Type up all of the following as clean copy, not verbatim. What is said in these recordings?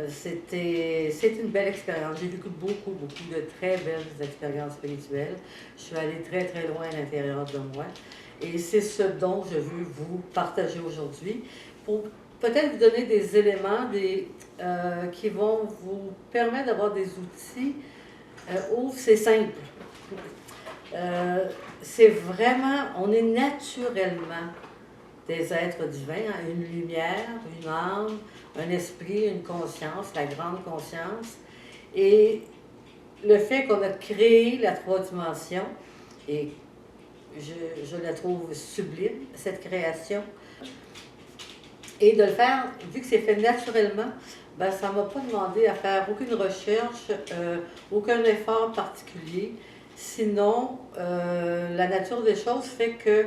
C'est une belle expérience. J'ai vécu beaucoup de très belles expériences spirituelles. Je suis allée très loin à l'intérieur de moi. Et c'est ce dont je veux vous partager aujourd'hui pour peut-être vous donner des éléments qui vont vous permettre d'avoir des outils où c'est simple. C'est vraiment, on est naturellement des êtres divins, hein, une lumière, une âme, un esprit, une conscience, la grande conscience. Et le fait qu'on a créé la trois dimensions, et je la trouve sublime, cette création, et de le faire, vu que c'est fait naturellement, ben, ça ne m'a pas demandé à faire aucune recherche, aucun effort particulier. Sinon, la nature des choses fait que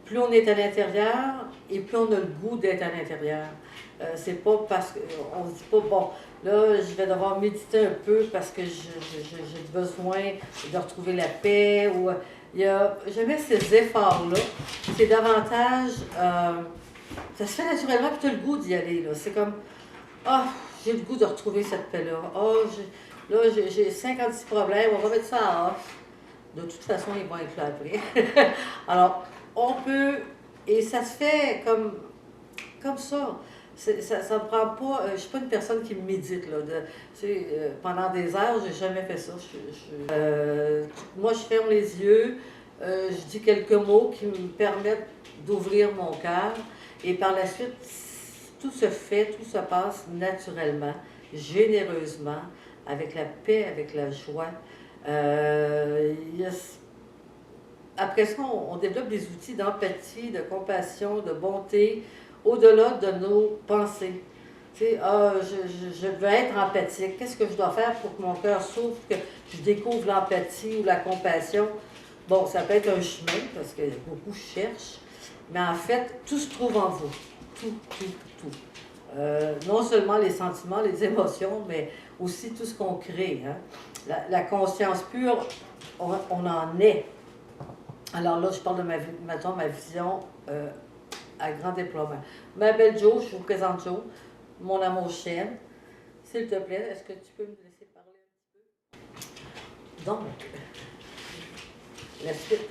plus on est à l'intérieur et plus on a le goût d'être à l'intérieur. C'est pas parce qu'on se dit pas, bon, là, je vais devoir méditer un peu parce que j'ai besoin de retrouver la paix. Ou, il y a jamais ces efforts-là. C'est davantage, ça se fait naturellement que tu as le goût d'y aller. C'est comme, ah, j'ai le goût de retrouver cette paix-là. Oh, là, j'ai 56 problèmes, on va mettre ça à off. De toute façon, ils vont être là après. Alors, on peut, et ça se fait comme ça. Ça ne prend pas, je ne suis pas une personne qui médite, là, pendant des heures, j'ai jamais fait ça. Moi, je ferme les yeux, je dis quelques mots qui me permettent d'ouvrir mon cœur, et par la suite, tout se fait, tout se passe naturellement, généreusement, avec la paix, avec la joie. Après ça, on développe des outils d'empathie, de compassion, de bonté, au-delà de nos pensées. Tu sais, ah, je veux être empathique. Qu'est-ce que je dois faire pour que mon cœur s'ouvre, que je découvre l'empathie ou la compassion? Bon, ça peut être un chemin, parce que beaucoup cherchent, mais en fait, tout se trouve en vous. Tout. Non seulement les sentiments, les émotions, mais aussi tout ce qu'on crée. Hein. La conscience pure, on en est. Alors là, je parle de ma vision à grand déploiement. Ma belle Jo, je vous présente Jo, mon amour chienne. S'il te plaît, est-ce que tu peux me laisser parler un petit peu? Donc, la suite.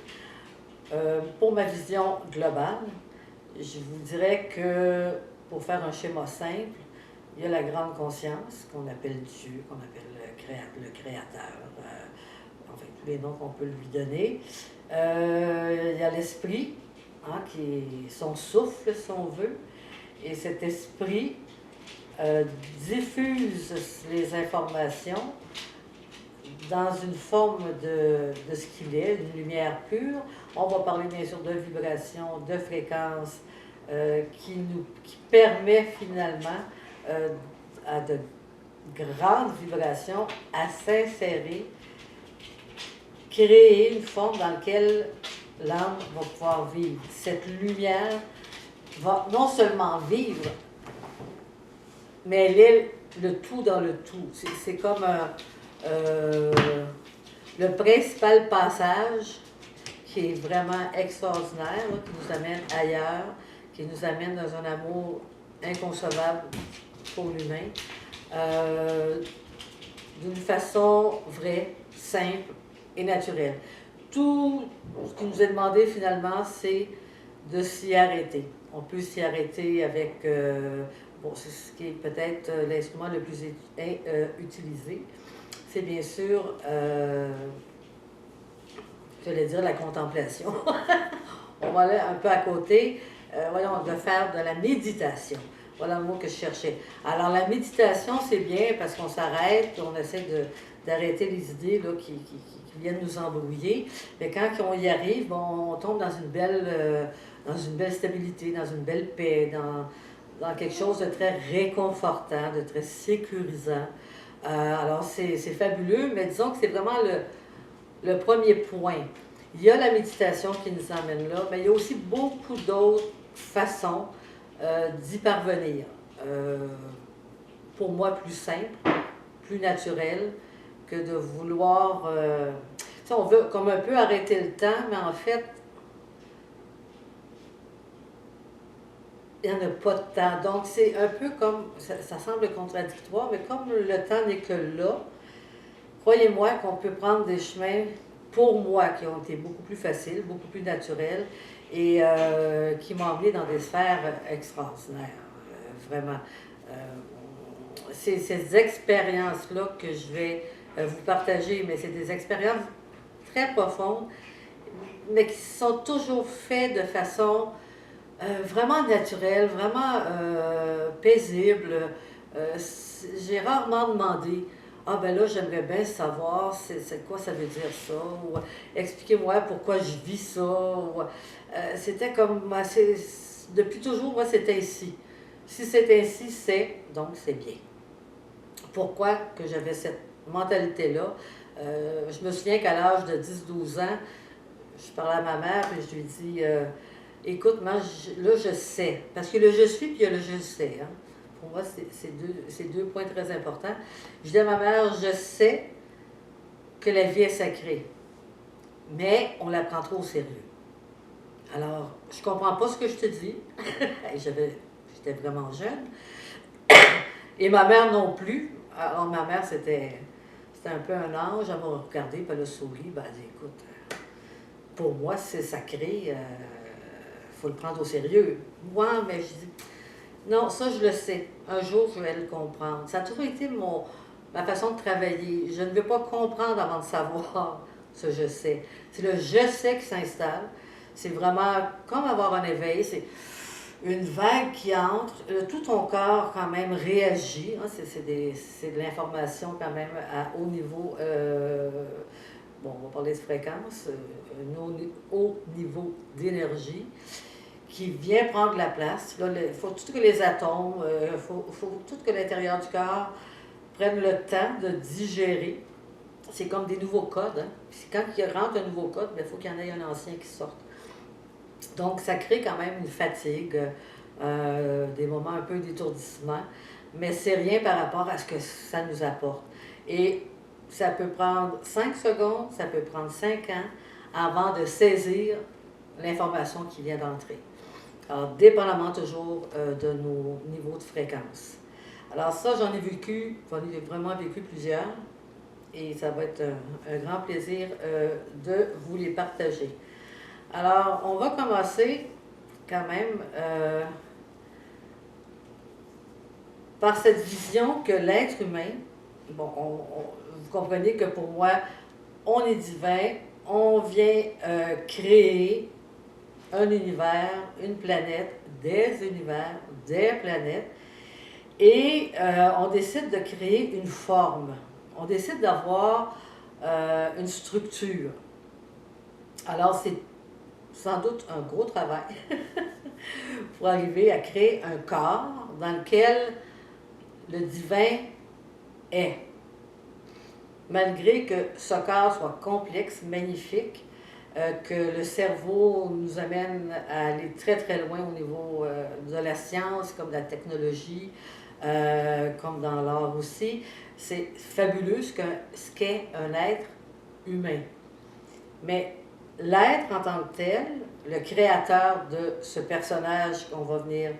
Pour ma vision globale, je vous dirais que pour faire un schéma simple, il y a la grande conscience qu'on appelle Dieu, qu'on appelle le Créateur, enfin tous les noms qu'on peut lui donner. Il y a l'esprit, hein, qui est son souffle, si on veut, et cet esprit diffuse les informations dans une forme de ce qu'il est, une lumière pure. On va parler bien sûr de vibration, de fréquence, qui permet finalement à de grandes vibrations à s'insérer, créer une forme dans laquelle l'âme va pouvoir vivre. Cette lumière va non seulement vivre, mais elle est le tout dans le tout. C'est comme le principal passage qui est vraiment extraordinaire, là, qui nous amène ailleurs, qui nous amène dans un amour inconcevable pour l'humain, d'une façon vraie, simple et naturelle. Tout ce qui nous est demandé finalement, c'est de s'y arrêter. On peut s'y arrêter avec, bon, c'est ce qui est peut-être l'instrument le plus utilisé. C'est bien sûr, j'allais dire la contemplation. On va aller un peu à côté, voyons, de faire de la méditation. Voilà le mot que je cherchais. Alors la méditation, c'est bien parce qu'on s'arrête, on essaie d'arrêter les idées là, qui viennent nous embrouiller. Mais quand on y arrive, bon, on tombe dans une belle stabilité, dans une belle paix, dans quelque chose de très réconfortant, de très sécurisant. Alors c'est fabuleux, mais disons que c'est vraiment le premier point. Il y a la méditation qui nous emmène là, mais il y a aussi beaucoup d'autres façons d'y parvenir. Pour moi, plus simple, plus naturel que de vouloir... on veut comme un peu arrêter le temps, mais en fait, il n'y en a pas de temps. Donc, c'est un peu comme, ça semble contradictoire, mais comme le temps n'est que là, croyez-moi qu'on peut prendre des chemins, pour moi, qui ont été beaucoup plus faciles, beaucoup plus naturels, et qui m'ont emmené dans des sphères extraordinaires, vraiment. Euh, c'est ces expériences-là que je vais vous partager, mais c'est des expériences très profondes, mais qui sont toujours faites de façon vraiment naturelle, vraiment paisible. J'ai rarement demandé, ah ben là, j'aimerais bien savoir c'est quoi ça veut dire ça, ou expliquez-moi pourquoi je vis ça. C'était comme, depuis toujours, moi, c'est ainsi. Si c'est ainsi, c'est, donc c'est bien. Pourquoi que j'avais cette mentalité-là? Je me souviens qu'à l'âge de 10-12 ans, je parlais à ma mère et je lui dis écoute, moi, là, je sais. Parce que le je suis puis il y a le je sais. Hein. Pour moi, c'est deux points très importants. Je dis à ma mère je sais que la vie est sacrée, mais on la prend trop au sérieux. Alors, je comprends pas ce que je te dis. J'étais vraiment jeune. Et ma mère non plus. Alors, ma mère, c'était un peu un ange. Elle m'a regardé, puis elle a souri. Ben, elle dit écoute, pour moi, c'est sacré, faut le prendre au sérieux. Moi, mais je dis, non, ça, je le sais. Un jour, je vais le comprendre. Ça a toujours été ma façon de travailler. Je ne veux pas comprendre avant de savoir ce je sais. C'est le je sais qui s'installe. C'est vraiment comme avoir un éveil. C'est une vague qui entre. Tout ton corps, quand même, réagit. Hein, c'est de l'information, quand même, à haut niveau. Bon, on va parler de fréquence, un haut niveau d'énergie qui vient prendre la place. Là, il faut tout que les atomes, il faut tout que l'intérieur du corps prenne le temps de digérer. C'est comme des nouveaux codes. Hein. Puis quand il rentre un nouveau code, il faut qu'il y en ait un ancien qui sorte. Donc, ça crée quand même une fatigue, des moments un peu d'étourdissement, mais c'est rien par rapport à ce que ça nous apporte. Et ça peut prendre 5 secondes, ça peut prendre 5 ans avant de saisir l'information qui vient d'entrer. Alors, dépendamment toujours de nos niveaux de fréquence. Alors ça, j'en ai vraiment vécu plusieurs, et ça va être un grand plaisir de vous les partager. Alors, on va commencer quand même par cette vision que l'être humain, bon, vous comprenez que pour moi, on est divin, on vient créer un univers, une planète, des univers, des planètes, et on décide de créer une forme. On décide d'avoir une structure. Alors, c'est sans doute un gros travail pour arriver à créer un corps dans lequel le divin est. Malgré que ce corps soit complexe, magnifique, que le cerveau nous amène à aller très très loin au niveau de la science, comme de la technologie, comme dans l'art aussi. C'est fabuleux ce qu'est un être humain. Mais l'être en tant que tel, le créateur de ce personnage qu'on va venir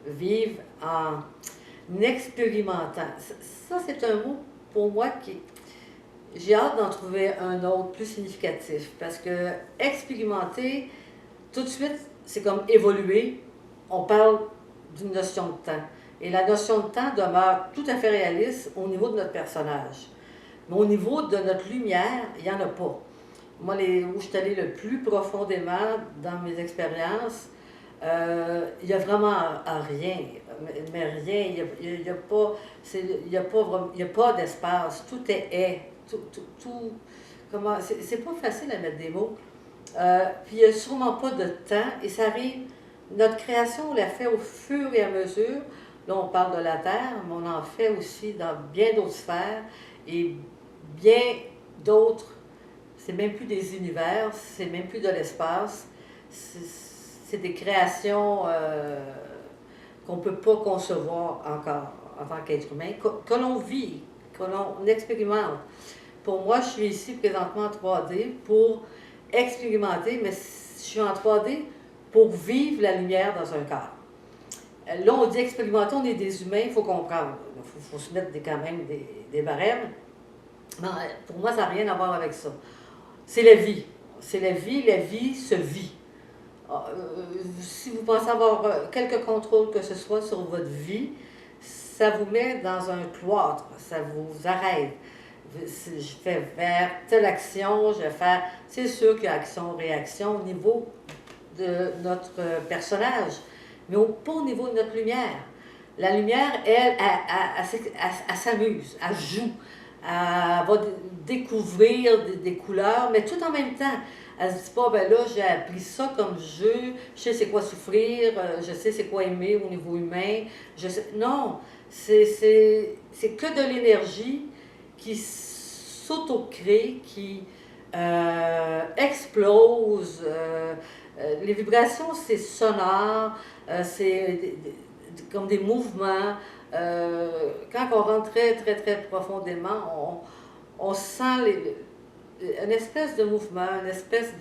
vivre en expérimentant, ça c'est un mot pour moi qui... J'ai hâte d'en trouver un autre plus significatif, parce que expérimenter, tout de suite, c'est comme évoluer. On parle d'une notion de temps. Et la notion de temps demeure tout à fait réaliste au niveau de notre personnage. Mais au niveau de notre lumière, il n'y en a pas. Moi, où je suis allée le plus profondément dans mes expériences, il n'y a vraiment rien. Mais rien, il n'y a pas, il y a pas d'espace. Tout est. C'est pas facile à mettre des mots. Puis il n'y a sûrement pas de temps, et ça arrive, notre création, on la fait au fur et à mesure. Là, on parle de la Terre, mais on en fait aussi dans bien d'autres sphères, et bien d'autres, c'est même plus des univers, c'est même plus de l'espace, c'est des créations qu'on ne peut pas concevoir encore en tant qu'être humain, que l'on vit, que l'on expérimente. Pour moi, je suis ici présentement en 3D pour expérimenter, mais je suis en 3D pour vivre la lumière dans un corps. Là, on dit expérimenter, on est des humains, il faut comprendre. Il faut se mettre quand même des barèmes. Non, pour moi, ça n'a rien à voir avec ça. C'est la vie. C'est la vie se vit. Si vous pensez avoir quelque contrôle que ce soit sur votre vie, ça vous met dans un cloître, ça vous arrête. Je vais faire telle action, je vais faire... C'est sûr qu'il y a action-réaction au niveau de notre personnage, mais pas au niveau de notre lumière. La lumière, elle s'amuse, elle joue, elle va découvrir des couleurs, mais tout en même temps. Elle se dit pas, ben là, j'ai appris ça comme jeu, je sais c'est quoi souffrir, je sais c'est quoi aimer au niveau humain. Non, c'est que de l'énergie qui s'auto-crée, qui explose. Les vibrations, c'est sonore, c'est comme des mouvements. Quand on rentre très, très, très profondément, on sent une espèce de mouvement, une espèce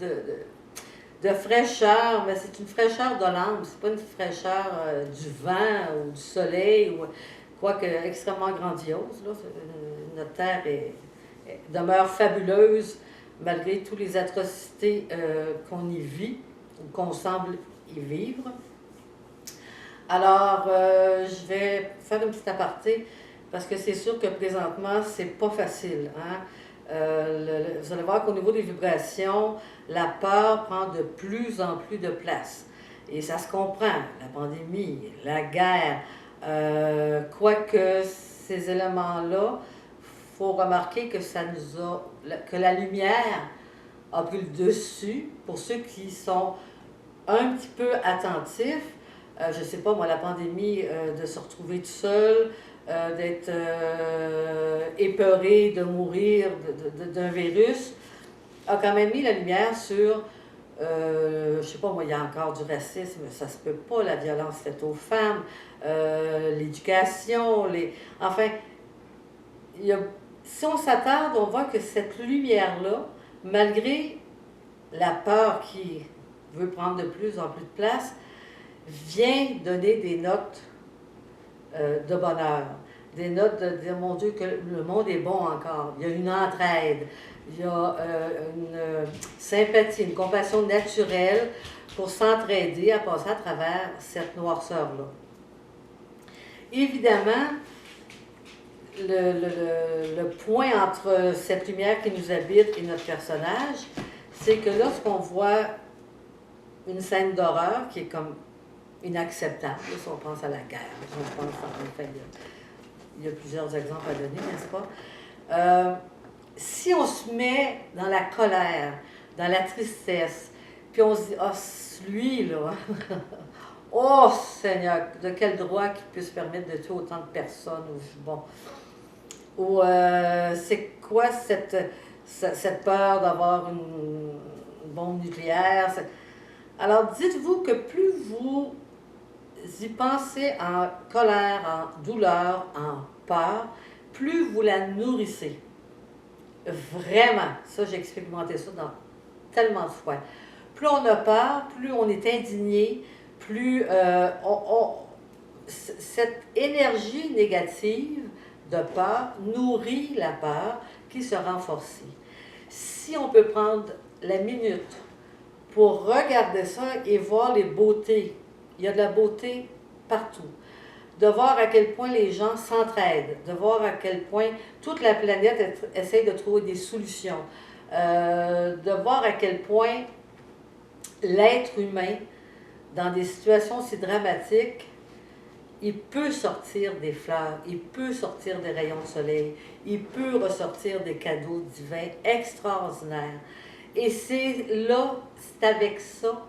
de fraîcheur, mais c'est une fraîcheur de l'âme, c'est pas une fraîcheur du vent ou du soleil, ou quoique extrêmement grandiose. Là. Notre terre demeure fabuleuse malgré toutes les atrocités qu'on y vit ou qu'on semble y vivre. Alors, je vais faire une petite aparté parce que c'est sûr que présentement, c'est pas facile. Hein? Vous allez voir qu'au niveau des vibrations, la peur prend de plus en plus de place. Et ça se comprend, la pandémie, la guerre, quoique ces éléments-là, il faut remarquer que que la lumière a pris le dessus pour ceux qui sont un petit peu attentifs. Je ne sais pas, moi, la pandémie, de se retrouver tout seul, d'être épeuré, de mourir d'un virus, a quand même mis la lumière sur, je ne sais pas, moi, il y a encore du racisme, ça se peut pas, la violence faite aux femmes, l'éducation, enfin, si on s'attarde, on voit que cette lumière-là, malgré la peur qui veut prendre de plus en plus de place, vient donner des notes de bonheur, des notes de dire, mon Dieu, que le monde est bon encore. Il y a une entraide, il y a une sympathie, une compassion naturelle pour s'entraider à passer à travers cette noirceur-là. Évidemment, le point entre cette lumière qui nous habite et notre personnage, c'est que lorsqu'on voit une scène d'horreur qui est comme inacceptable, si on pense à la guerre, on pense il y a plusieurs exemples à donner, n'est-ce pas? Si on se met dans la colère, dans la tristesse, puis on se dit, ah, oh, lui, là, oh Seigneur, de quel droit qu'il puisse permettre de tuer autant de personnes, bon. Ou c'est quoi cette peur d'avoir une bombe nucléaire? Alors dites-vous que plus vous y pensez en colère, en douleur, en peur, plus vous la nourrissez. Vraiment, ça j'ai expérimenté ça dans tellement de fois. Plus on a peur, plus on est indigné, plus cette énergie négative de peur nourrit la peur qui se renforce. Si on peut prendre la minute pour regarder ça et voir les beautés, il y a de la beauté partout. De voir à quel point les gens s'entraident, de voir à quel point toute la planète essaie de trouver des solutions, de voir à quel point l'être humain, dans des situations si dramatiques, il peut sortir des fleurs, il peut sortir des rayons de soleil, il peut ressortir des cadeaux divins extraordinaires. Et c'est avec ça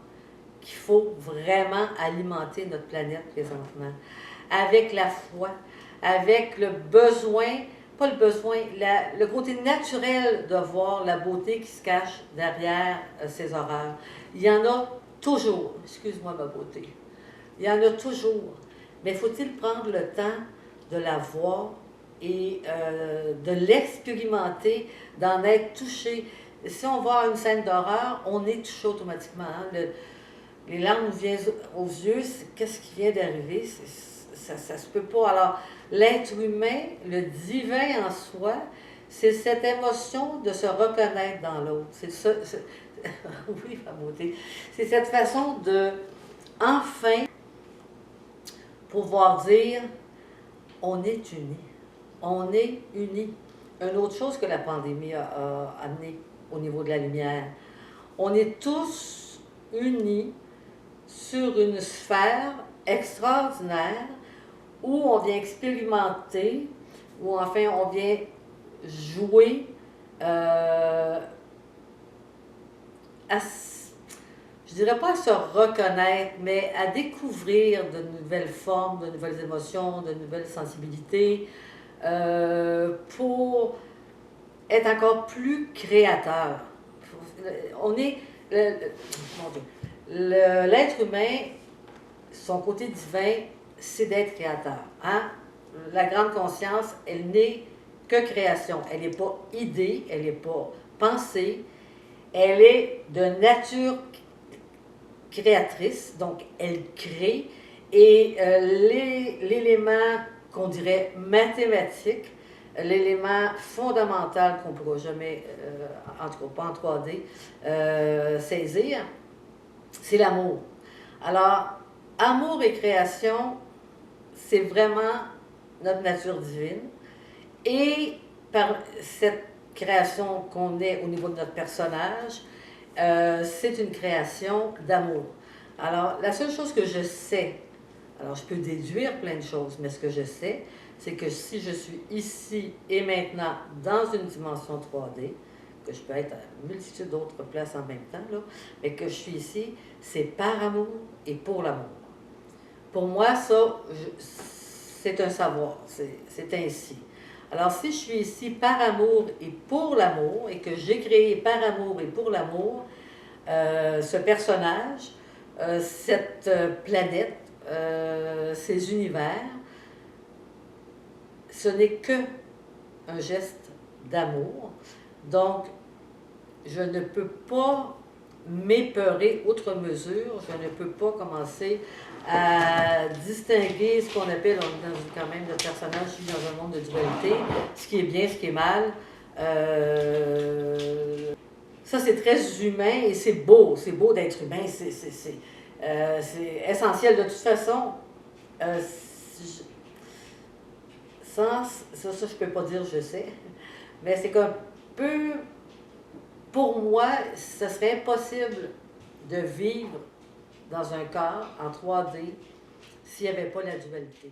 qu'il faut vraiment alimenter notre planète présentement. Avec la foi, avec le besoin, pas le besoin, le côté naturel de voir la beauté qui se cache derrière ces horreurs. Il y en a toujours, excuse-moi ma beauté, il y en a toujours. Mais faut-il prendre le temps de la voir et de l'expérimenter, d'en être touché? Si on voit une scène d'horreur, on est touché automatiquement. Hein? les larmes nous viennent aux yeux, qu'est-ce qui vient d'arriver? Ça se peut pas. Alors, l'être humain, le divin en soi, c'est cette émotion de se reconnaître dans l'autre. C'est ça, oui, ma beauté. C'est cette façon de, enfin, pouvoir dire, on est unis. On est unis. Une autre chose que la pandémie a amené au niveau de la lumière, on est tous unis sur une sphère extraordinaire où on vient expérimenter, où enfin on vient jouer je dirais pas à se reconnaître, mais à découvrir de nouvelles formes, de nouvelles émotions, de nouvelles sensibilités, pour être encore plus créateur. On est, l'être humain, son côté divin, c'est d'être créateur. Hein? La grande conscience, elle n'est que création. Elle n'est pas idée, elle n'est pas pensée. Elle est de nature créatrice, donc elle crée. Et l'élément qu'on dirait mathématique, l'élément fondamental qu'on ne pourra jamais, en tout cas pas en 3D, saisir, c'est l'amour. Alors, amour et création, c'est vraiment notre nature divine. Et par cette création qu'on est au niveau de notre personnage, c'est une création d'amour. Alors, la seule chose que je sais, alors je peux déduire plein de choses, mais ce que je sais, c'est que si je suis ici et maintenant dans une dimension 3D, que je peux être à une multitude d'autres places en même temps, là, mais que je suis ici, c'est par amour et pour l'amour. Pour moi, ça, c'est un savoir, c'est ainsi. Alors, si je suis ici par amour et pour l'amour, et que j'ai créé par amour et pour l'amour ce personnage, cette planète, ces univers, ce n'est que un geste d'amour. Donc, je ne peux pas m'épeurer outre mesure, je ne peux pas commencer à distinguer ce qu'on appelle, on est dans quand même le personnage, je suis dans un monde de dualité, ce qui est bien, ce qui est mal. Ça, c'est très humain et c'est beau d'être humain, c'est essentiel de toute façon. Sans ça, je ne peux pas dire je sais, mais c'est qu'un peu, pour moi, ce serait impossible de vivre dans un corps en 3D s'il n'y avait pas la dualité.